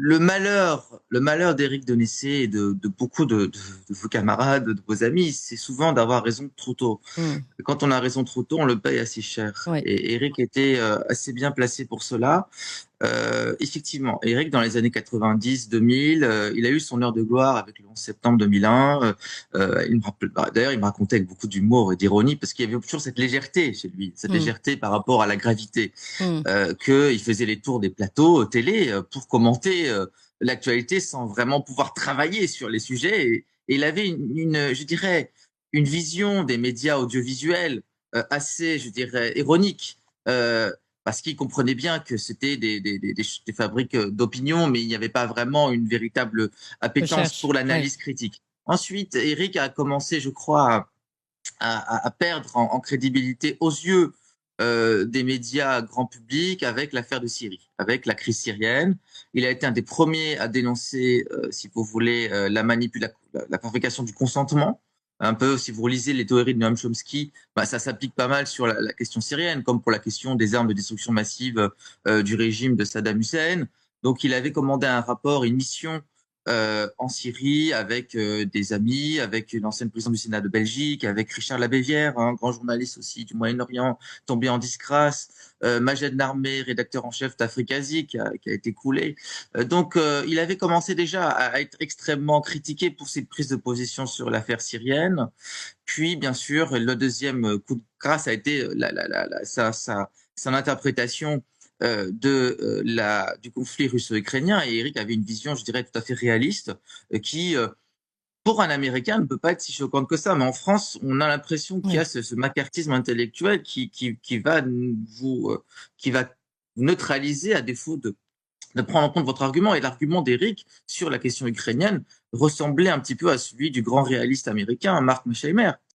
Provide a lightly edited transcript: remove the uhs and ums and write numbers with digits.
le malheur d'Éric Donessé et de beaucoup de vos camarades, de vos amis, c'est souvent d'avoir raison trop tôt. Mmh. Quand on a raison trop tôt, on le paye assez cher. Ouais. Et Éric était assez bien placé pour cela. Effectivement, Éric, dans les années 90-2000, il a eu son heure de gloire avec le 11 septembre 2001. D'ailleurs, il me racontait avec beaucoup d'humour et d'ironie, parce qu'il y avait toujours cette légèreté chez lui, cette Mmh. légèreté par rapport à la gravité, Mmh. qu'il faisait les tours des plateaux télé pour commenter l'actualité sans vraiment pouvoir travailler sur les sujets. Et il avait je dirais, une vision des médias audiovisuels assez, je dirais, ironique. Parce qu'il comprenait bien que c'était des fabriques d'opinion, mais il n'y avait pas vraiment une véritable appétence Recherche. pour Ouais. l'analyse critique. Ensuite, Eric a commencé, je crois, à perdre en crédibilité aux yeux des médias grand public avec l'affaire de Syrie, avec la crise syrienne. Il a été un des premiers à dénoncer, si vous voulez, la fabrication du consentement. Un peu, si vous lisez les théories de Noam Chomsky, bah, ça s'applique pas mal sur la question syrienne, comme pour la question des armes de destruction massive du régime de Saddam Hussein. Donc, il avait commandé un rapport, une mission en Syrie avec des amis, avec une ancienne présidente du Sénat de Belgique, avec Richard Labévière, un grand journaliste aussi du Moyen-Orient, tombé en disgrâce, Majed Narmé, rédacteur en chef d'Africasie, qui a été coulé. Il avait commencé déjà à être extrêmement critiqué pour ses prises de position sur l'affaire syrienne. Puis, bien sûr, le deuxième coup de grâce a été son interprétation du conflit russo-ukrainien. Et Eric avait une vision, je dirais, tout à fait réaliste, qui, pour un Américain, ne peut pas être si choquante que ça. Mais en France, on a l'impression qu'il y Ouais. a ce macartisme intellectuel qui va vous neutraliser à défaut de prendre en compte votre argument. Et l'argument d'Eric sur la question ukrainienne ressemblait un petit peu à celui du grand réaliste américain, Mark Mesheimer.